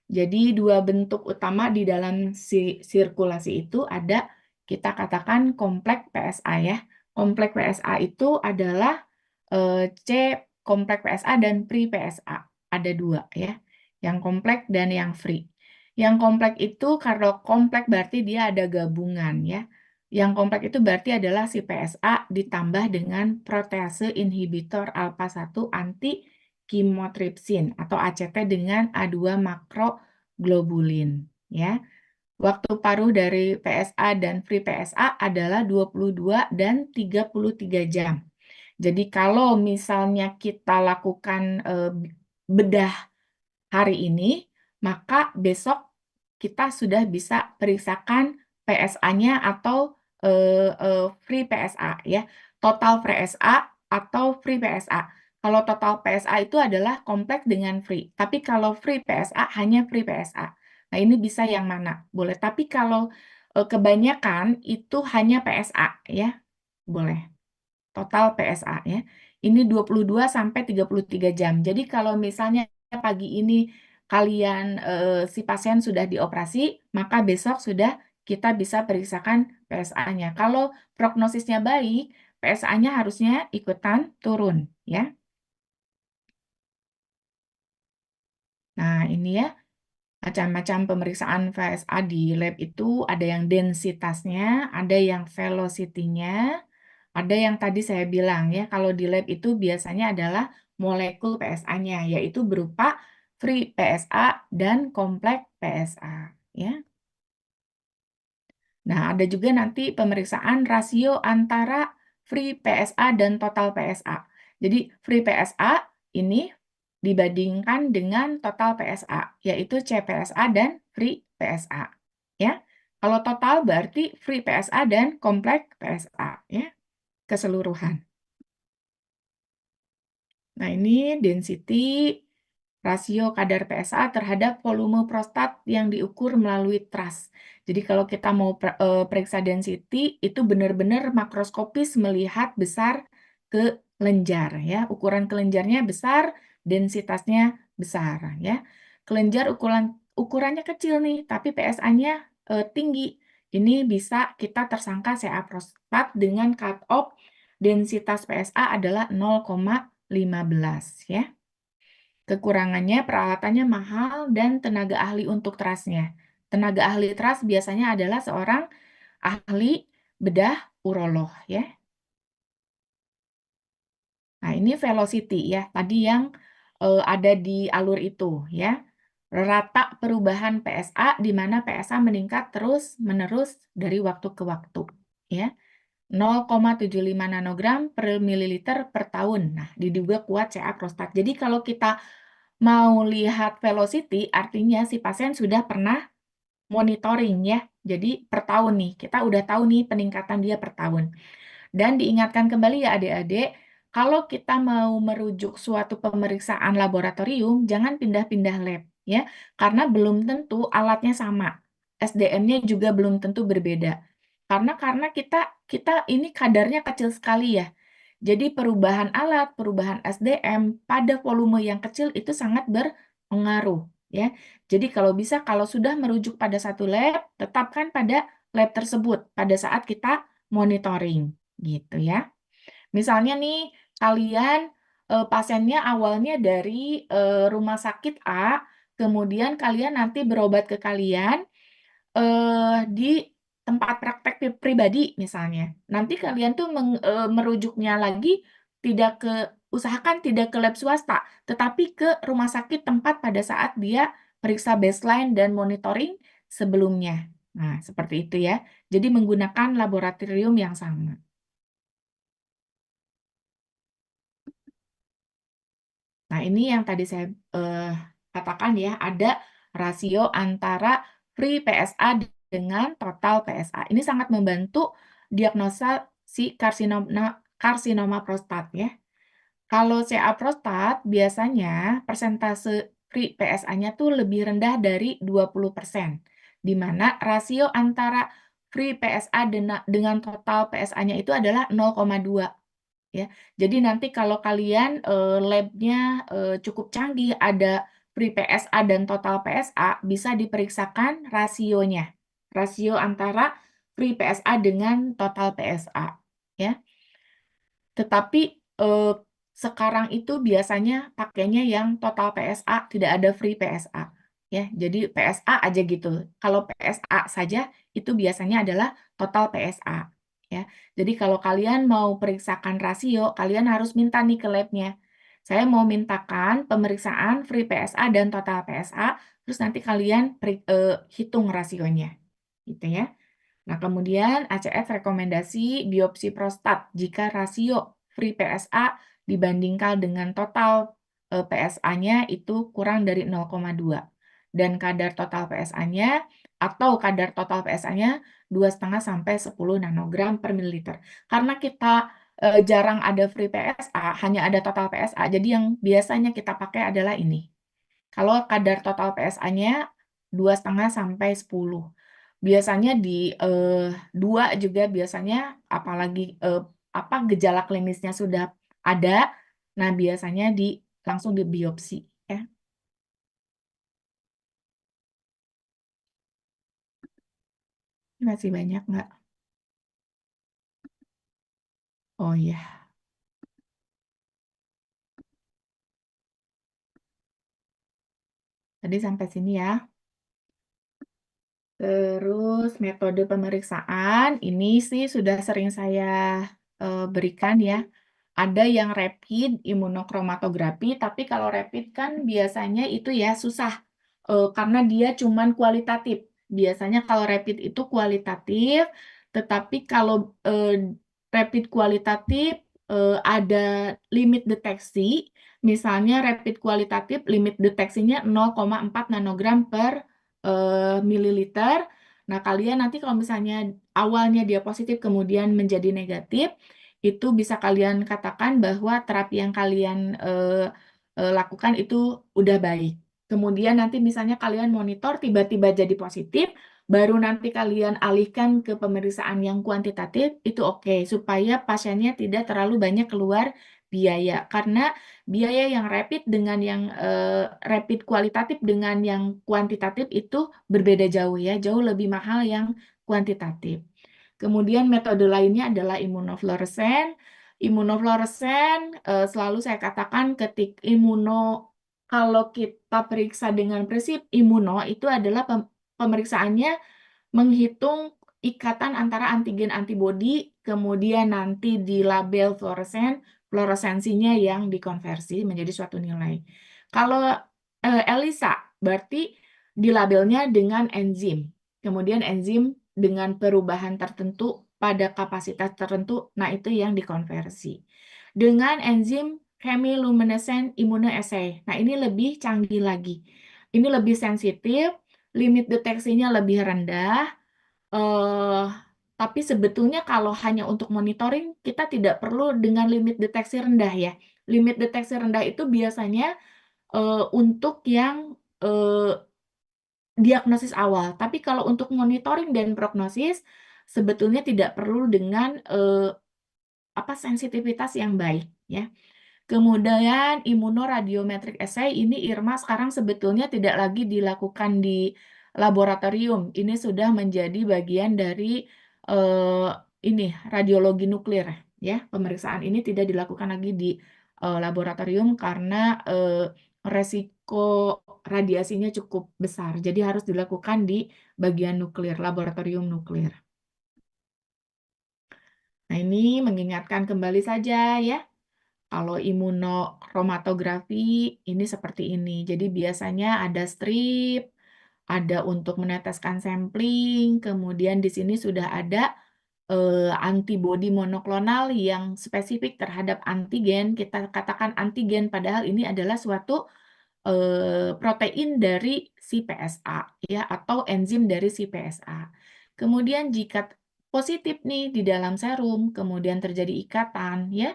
Jadi dua bentuk utama di dalam sirkulasi itu ada, kita katakan kompleks PSA ya. Kompleks PSA itu adalah C kompleks PSA dan free PSA. Ada dua ya. Yang kompleks dan yang free. Yang kompleks itu kalau kompleks berarti dia ada gabungan ya. Yang kompleks itu berarti adalah si PSA ditambah dengan protease inhibitor alpha 1 anti chymotrypsin atau ACT dengan A2 makroglobulin ya. Waktu paruh dari PSA dan free PSA adalah 22 dan 33 jam. Jadi kalau misalnya kita lakukan bedah hari ini, maka besok kita sudah bisa periksakan PSA-nya atau free PSA ya, total PSA atau free PSA. Kalau total PSA itu adalah kompleks dengan free, tapi kalau free PSA hanya free PSA. Nah, ini bisa yang mana? Boleh, tapi kalau kebanyakan itu hanya PSA ya, boleh. Total PSA ya. Ini 22 sampai 33 jam. Jadi kalau misalnya pagi ini kalian si pasien sudah dioperasi, maka besok sudah kita bisa periksakan PSA-nya. Kalau prognosisnya baik, PSA-nya harusnya ikutan turun ya. Nah, ini ya. Macam-macam pemeriksaan VSA di lab itu ada yang densitasnya, ada yang velocity-nya, ada yang tadi saya bilang ya, kalau di lab itu biasanya adalah molekul PSA-nya, yaitu berupa free PSA dan kompleks PSA. Ya. Nah, ada juga nanti pemeriksaan rasio antara free PSA dan total PSA. Jadi, free PSA ini dibandingkan dengan total PSA, yaitu CPSA dan free PSA. Ya. Kalau total berarti free PSA dan kompleks PSA, ya, keseluruhan. Nah, ini density rasio kadar PSA terhadap volume prostat yang diukur melalui TRAS. Jadi kalau kita mau periksa density, itu benar-benar makroskopis melihat besar kelenjar ya. Ukuran kelenjarnya besar, densitasnya besar ya. Kelenjar ukurannya kecil nih, tapi PSA-nya tinggi. Ini bisa kita tersangka CA prostat dengan cut off densitas PSA adalah 0,15 ya. Kekurangannya peralatannya mahal dan tenaga ahli untuk trasnya. Tenaga ahli tras biasanya adalah seorang ahli bedah urolog ya. Nah, ini velocity ya, tadi yang ada di alur itu ya. Rata perubahan PSA di mana PSA meningkat terus-menerus dari waktu ke waktu ya. 0,75 nanogram per mililiter per tahun. Nah, diduga kuat CA prostat. Jadi kalau kita mau lihat velocity, artinya si pasien sudah pernah monitoring ya. Jadi per tahun nih, kita udah tahu nih peningkatan dia per tahun. Dan diingatkan kembali ya adik-adik, kalau kita mau merujuk suatu pemeriksaan laboratorium, jangan pindah-pindah lab ya, karena belum tentu alatnya sama. SDM-nya juga belum tentu berbeda. Karena kita ini kadarnya kecil sekali ya. Jadi perubahan alat, perubahan SDM pada volume yang kecil itu sangat berpengaruh ya. Jadi kalau bisa kalau sudah merujuk pada satu lab, tetapkan pada lab tersebut pada saat kita monitoring gitu ya. Misalnya nih, kalian pasiennya awalnya dari rumah sakit A, kemudian kalian nanti berobat ke kalian di tempat praktek pribadi misalnya. Nanti kalian tuh merujuknya lagi tidak ke usahakan tidak ke lab swasta, tetapi ke rumah sakit tempat pada saat dia periksa baseline dan monitoring sebelumnya. Nah, seperti itu ya. Jadi menggunakan laboratorium yang sama. Nah, ini yang tadi saya katakan ya, ada rasio antara free PSA dengan total PSA. Ini sangat membantu diagnosa si karsinoma prostat ya. Kalau CA prostat biasanya persentase free PSA-nya tuh lebih rendah dari 20%, di mana rasio antara free PSA dengan total PSA-nya itu adalah 0,2 ya. Jadi nanti kalau kalian labnya cukup canggih, ada free PSA dan total PSA, bisa diperiksakan rasionya. Rasio antara free PSA dengan total PSA. Ya. Tetapi sekarang itu biasanya pakainya yang total PSA, tidak ada free PSA. Ya, jadi PSA aja gitu. Kalau PSA saja itu biasanya adalah total PSA. Ya, jadi kalau kalian mau periksakan rasio, kalian harus minta nih ke labnya. Saya mau mintakan pemeriksaan free PSA dan total PSA, terus nanti kalian hitung rasionya, gitu ya. Nah, kemudian ACS rekomendasi biopsi prostat jika rasio free PSA dibandingkan dengan total PSA-nya itu kurang dari 0,2 dan kadar total PSA-nya atau kadar total PSA-nya 2,5 sampai 10 nanogram per mililiter. Karena kita jarang ada free PSA, hanya ada total PSA. Jadi yang biasanya kita pakai adalah ini. Kalau kadar total PSA-nya 2,5 sampai 10. Biasanya di eh, 2 juga biasanya apalagi apa gejala klinisnya sudah ada, nah biasanya langsung di biopsi ya. Masih banyak nggak? Oh iya, tadi sampai sini ya. Terus metode pemeriksaan ini sih sudah sering saya berikan ya. Ada yang rapid imunokromatografi, tapi kalau rapid kan biasanya itu ya susah karena dia cuman kualitatif. Biasanya kalau rapid itu kualitatif, tetapi kalau rapid kualitatif ada limit deteksi. Misalnya rapid kualitatif limit deteksinya 0,4 nanogram per mililiter. Nah, kalian nanti kalau misalnya awalnya dia positif kemudian menjadi negatif, itu bisa kalian katakan bahwa terapi yang kalian lakukan itu udah baik. Kemudian nanti misalnya kalian monitor tiba-tiba jadi positif, baru nanti kalian alihkan ke pemeriksaan yang kuantitatif, itu oke, supaya pasiennya tidak terlalu banyak keluar biaya. Karena biaya yang rapid dengan yang rapid kualitatif dengan yang kuantitatif itu berbeda jauh ya, jauh lebih mahal yang kuantitatif. Kemudian metode lainnya adalah imunofluoresen. Imunofluoresen selalu saya katakan kalau kita periksa dengan prinsip imuno itu adalah pemeriksaannya menghitung ikatan antara antigen antibodi, kemudian nanti di label fluoresen, fluoresensinya yang dikonversi menjadi suatu nilai. Kalau ELISA berarti di labelnya dengan enzim. Kemudian enzim dengan perubahan tertentu pada kapasitas tertentu, nah itu yang dikonversi. Dengan enzim chemiluminescent immunoassay. Nah, ini lebih canggih lagi. Ini lebih sensitif, limit deteksinya lebih rendah, eh, tapi sebetulnya kalau hanya untuk monitoring, kita tidak perlu dengan limit deteksi rendah ya. Limit deteksi rendah itu biasanya untuk yang diagnosis awal. Tapi kalau untuk monitoring dan prognosis, sebetulnya tidak perlu dengan sensitivitas yang baik ya. Kemudian immunoradiometric assay ini IRMA sekarang sebetulnya tidak lagi dilakukan di laboratorium. Ini sudah menjadi bagian dari eh, ini radiologi nuklir ya. Pemeriksaan ini tidak dilakukan lagi di laboratorium karena resiko radiasinya cukup besar. Jadi harus dilakukan di bagian nuklir, laboratorium nuklir. Nah, ini mengingatkan kembali saja ya. Kalau imunokromatografi ini seperti ini. Jadi biasanya ada strip, ada untuk meneteskan sampling, kemudian di sini sudah ada antibodi monoklonal yang spesifik terhadap antigen. Kita katakan antigen, padahal ini adalah suatu protein dari si PSA ya atau enzim dari si PSA. Kemudian jika positif nih di dalam serum, kemudian terjadi ikatan ya,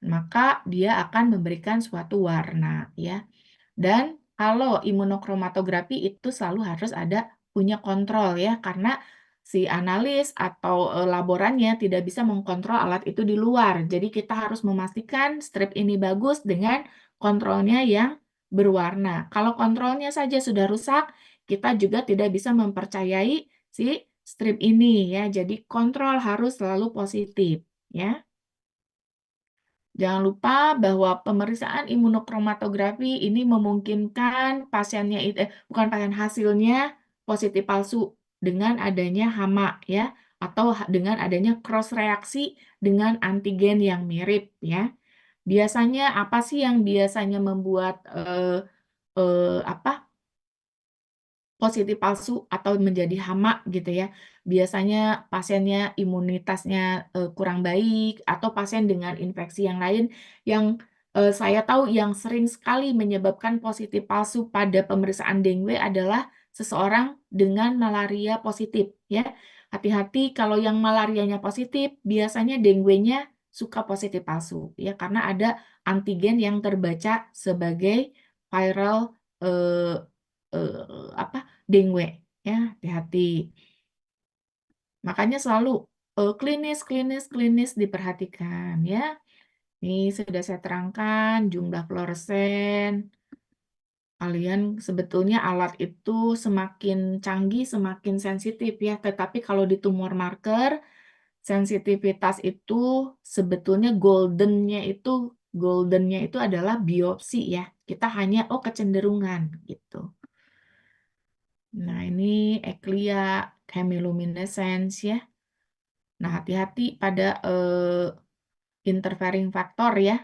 maka dia akan memberikan suatu warna ya. Dan kalau imunokromatografi itu selalu harus ada punya kontrol ya, karena si analis atau laborannya tidak bisa mengkontrol alat itu di luar. Jadi kita harus memastikan strip ini bagus dengan kontrolnya yang berwarna. Kalau kontrolnya saja sudah rusak, kita juga tidak bisa mempercayai si strip ini ya. Jadi kontrol harus selalu positif ya. Jangan lupa bahwa pemeriksaan imunokromatografi ini memungkinkan pasiennya bukan pasien hasilnya positif palsu dengan adanya hama ya atau dengan adanya cross reaksi dengan antigen yang mirip ya. Biasanya apa sih yang biasanya membuat apa positif palsu atau menjadi hama gitu ya. Biasanya pasiennya imunitasnya kurang baik atau pasien dengan infeksi yang lain yang saya tahu yang sering sekali menyebabkan positif palsu pada pemeriksaan dengue adalah seseorang dengan malaria positif ya. Hati-hati kalau yang malarianya positif, biasanya dengue-nya suka positif palsu ya karena ada antigen yang terbaca sebagai viral eh, apa dengue ya hati-hati makanya selalu klinis diperhatikan ya ini sudah saya terangkan jumlah fluoresen kalian sebetulnya alat itu semakin canggih semakin sensitif ya tetapi kalau di tumor marker sensitivitas itu sebetulnya goldennya itu adalah biopsi ya kita hanya kecenderungan gitu. Nah, ini eclia chemiluminescence ya. Nah, hati-hati pada interfering factor ya.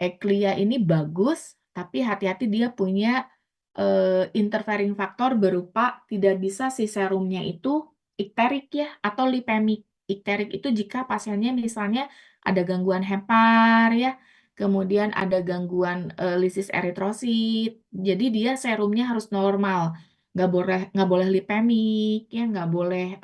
Eclia ini bagus, tapi hati-hati dia punya interfering factor berupa tidak bisa si serumnya itu ikterik ya atau lipemik. Ikterik itu jika pasiennya misalnya ada gangguan hepar ya, kemudian ada gangguan lisis eritrosit. Jadi dia serumnya harus normal, nggak boleh lipemik ya, nggak boleh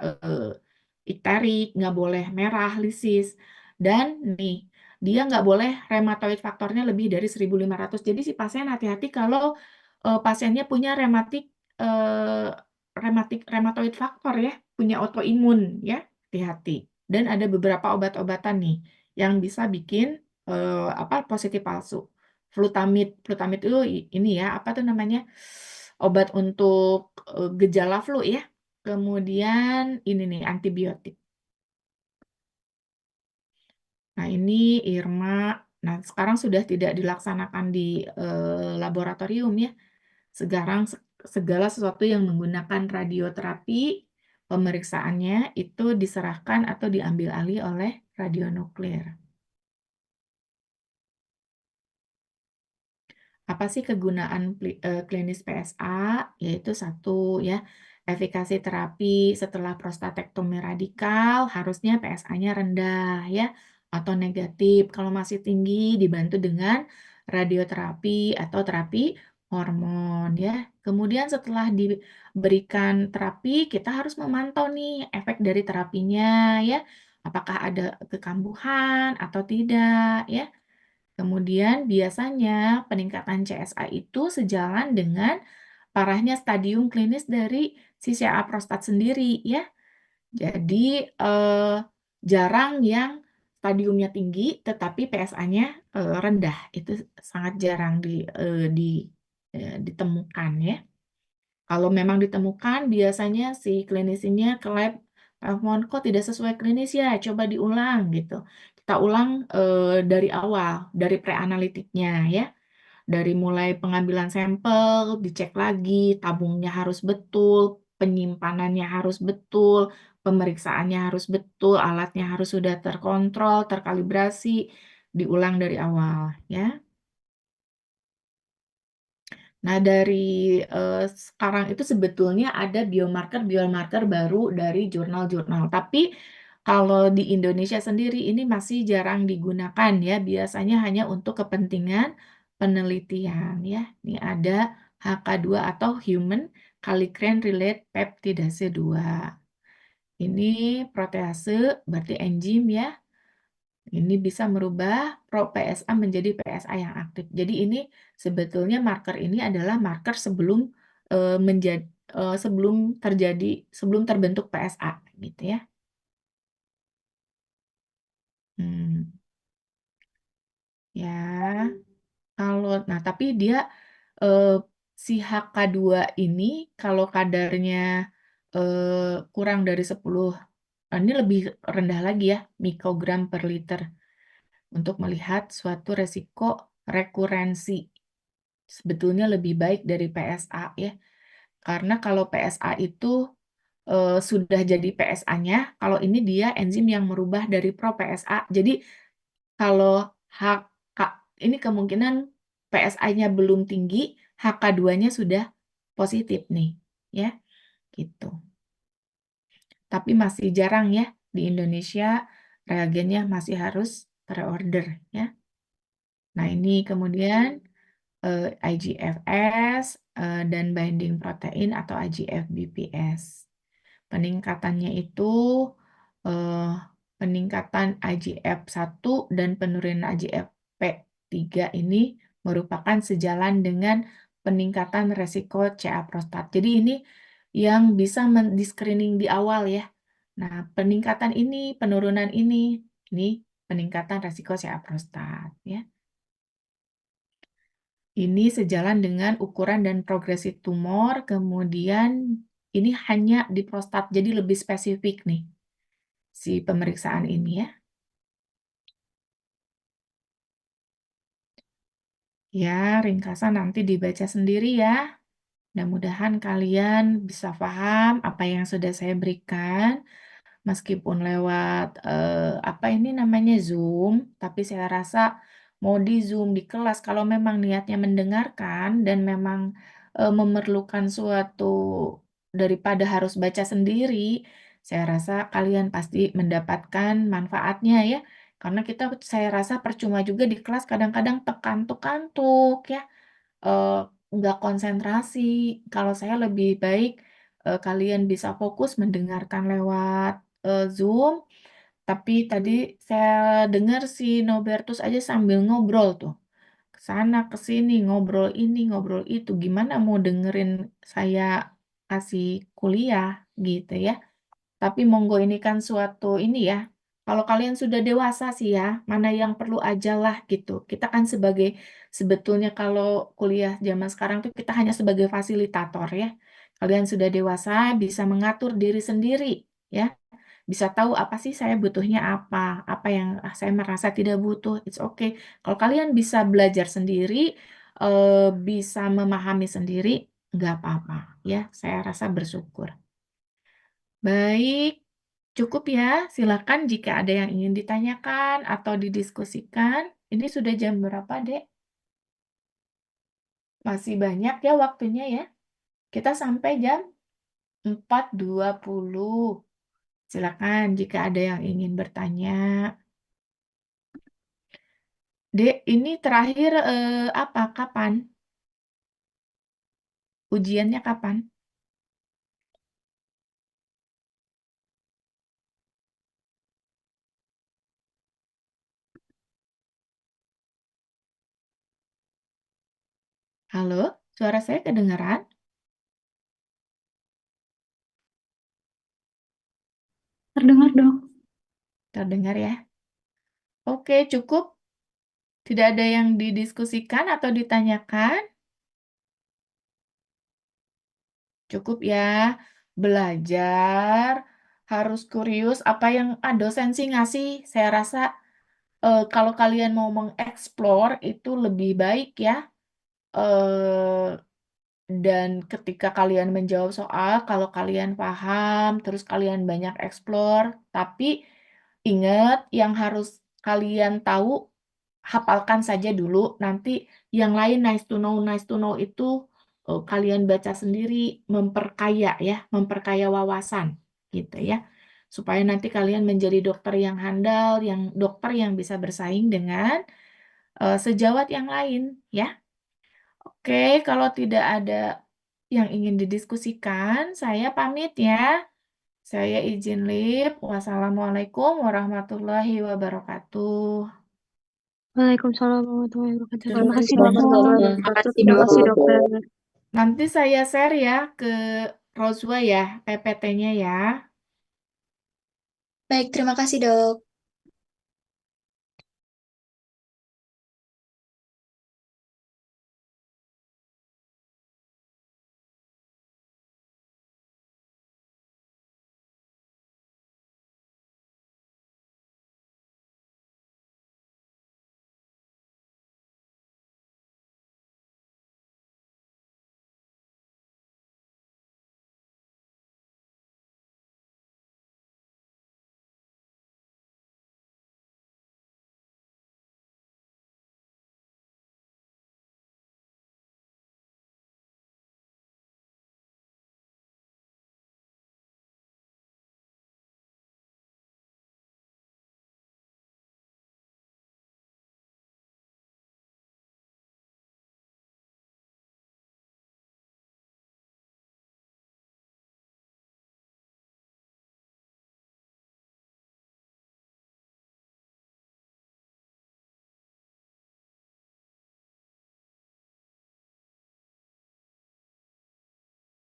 ikterik, nggak boleh merah lisis. Dan nih, dia nggak boleh rheumatoid faktornya lebih dari 1.500. Jadi si pasien hati-hati kalau pasiennya punya eh, rheumatoid faktor ya, punya autoimun ya, hati-hati. Dan ada beberapa obat-obatan nih yang bisa bikin apa positif palsu. Flutamid itu ini ya, apa tuh namanya? Obat untuk gejala flu ya. Kemudian ini nih antibiotik. Nah, ini Irma. Nah, sekarang sudah tidak dilaksanakan di laboratorium ya. Sekarang segala sesuatu yang menggunakan radioterapi, pemeriksaannya itu diserahkan atau diambil alih oleh radionuklir. Apa sih kegunaan klinis PSA? Yaitu satu ya, efikasi terapi setelah prostatektomi radikal harusnya PSA-nya rendah ya atau negatif. Kalau masih tinggi dibantu dengan radioterapi atau terapi hormon ya. Kemudian setelah diberikan terapi, kita harus memantau nih efek dari terapinya ya. Apakah ada kekambuhan atau tidak ya. Kemudian biasanya peningkatan CSA itu sejalan dengan parahnya stadium klinis dari si CA prostat sendiri ya. Jadi eh, jarang yang stadiumnya tinggi tetapi PSA-nya rendah. Itu sangat jarang ditemukan ya. Kalau memang ditemukan, biasanya si klinisinya ke lab, telepon kok tidak sesuai klinis ya, coba diulang gitu. Kita ulang dari awal, dari preanalitiknya ya. Dari mulai pengambilan sampel, dicek lagi, tabungnya harus betul, penyimpanannya harus betul, pemeriksaannya harus betul, alatnya harus sudah terkontrol, terkalibrasi, diulang dari awal ya. Nah, dari sekarang itu sebetulnya ada biomarker-biomarker baru dari jurnal-jurnal. Tapi kalau di Indonesia sendiri ini masih jarang digunakan ya. Biasanya hanya untuk kepentingan penelitian ya. Ini ada HK2 atau Human Kallikrein Relate Peptidase 2. Ini protease berarti enzim ya. Ini bisa merubah pro-PSA menjadi PSA yang aktif. Jadi ini sebetulnya marker ini adalah marker menjadi sebelum sebelum terbentuk PSA gitu ya. Hmm, ya. Nah tapi dia eh, si HK2 ini kalau kadarnya kurang dari 10, ini lebih rendah lagi ya, mikrogram per liter untuk melihat suatu resiko rekurensi. Sebetulnya lebih baik dari PSA ya. Karena kalau PSA itu sudah jadi PSA-nya, kalau ini dia enzim yang merubah dari pro PSA. Jadi kalau HK ini kemungkinan PSA-nya belum tinggi, HK2-nya sudah positif nih, ya, gitu. Tapi masih jarang ya di Indonesia reagennya masih harus pre-order ya. Nah, ini kemudian IGFS dan binding protein atau IGF-BPS. Peningkatannya itu eh, peningkatan IGF-1 dan penurunan IGF-P3 ini merupakan sejalan dengan peningkatan resiko CA prostat. Jadi ini yang bisa di-screening di awal ya. Nah, peningkatan ini, penurunan ini peningkatan resiko CA prostat ya. Ini sejalan dengan ukuran dan progresi tumor, kemudian ini hanya di prostat, jadi lebih spesifik nih si pemeriksaan ini ya. Ya, ringkasan nanti dibaca sendiri ya. Mudah-mudahan kalian bisa paham apa yang sudah saya berikan, meskipun lewat apa ini namanya Zoom, tapi saya rasa mau di Zoom di kelas kalau memang niatnya mendengarkan dan memang memerlukan suatu daripada harus baca sendiri, saya rasa kalian pasti mendapatkan manfaatnya ya. Karena saya rasa percuma juga di kelas kadang-kadang tekan-kantuk ya, eh, nggak konsentrasi. Kalau saya lebih baik kalian bisa fokus mendengarkan lewat Zoom. Tapi tadi saya dengar si Nobertus aja sambil ngobrol tuh. Ke sana, ke sini, ngobrol ini, ngobrol itu. Gimana mau dengerin saya kasih kuliah gitu ya. Tapi monggo ini kan suatu ini ya. Kalau kalian sudah dewasa sih ya, mana yang perlu aja lah gitu. Kita kan sebetulnya kalau kuliah zaman sekarang tuh kita hanya sebagai fasilitator ya. Kalian sudah dewasa, bisa mengatur diri sendiri ya. Bisa tahu apa sih saya butuhnya apa yang saya merasa tidak butuh, it's okay. Kalau kalian bisa belajar sendiri, bisa memahami sendiri, nggak apa-apa ya. Saya rasa bersyukur. Baik, cukup ya. Silakan jika ada yang ingin ditanyakan atau didiskusikan. Ini sudah jam berapa, Dek? Masih banyak ya waktunya ya. Kita sampai jam 4.20. Silakan jika ada yang ingin bertanya. Dek, ini terakhir apa? Kapan? Ujiannya kapan? Halo, suara saya kedengaran? Terdengar dong. Terdengar ya? Oke, cukup. Tidak ada yang didiskusikan atau ditanyakan? Cukup ya. Belajar, harus kurius. Apa yang dosen sih ngasih? Saya rasa kalau kalian mau mengeksplor itu lebih baik ya. Eh, dan ketika kalian menjawab soal, kalau kalian paham, terus kalian banyak eksplor, tapi ingat yang harus kalian tahu, hafalkan saja dulu. Nanti yang lain nice to know itu kalian baca sendiri, memperkaya ya, memperkaya wawasan gitu ya. Supaya nanti kalian menjadi dokter yang handal, yang dokter yang bisa bersaing dengan sejawat yang lain ya. Oke, kalau tidak ada yang ingin didiskusikan, saya pamit ya. Saya izin lip. Wassalamualaikum warahmatullahi wabarakatuh. Waalaikumsalam warahmatullahi wabarakatuh. Terima kasih Waalaikumsalam dokter. warahmatullahi Terima wabarakatuh. kasih, Terima Dok. kasih dokter. Nanti saya share ya ke Roswa ya, PPT-nya ya. Baik, terima kasih, Dok.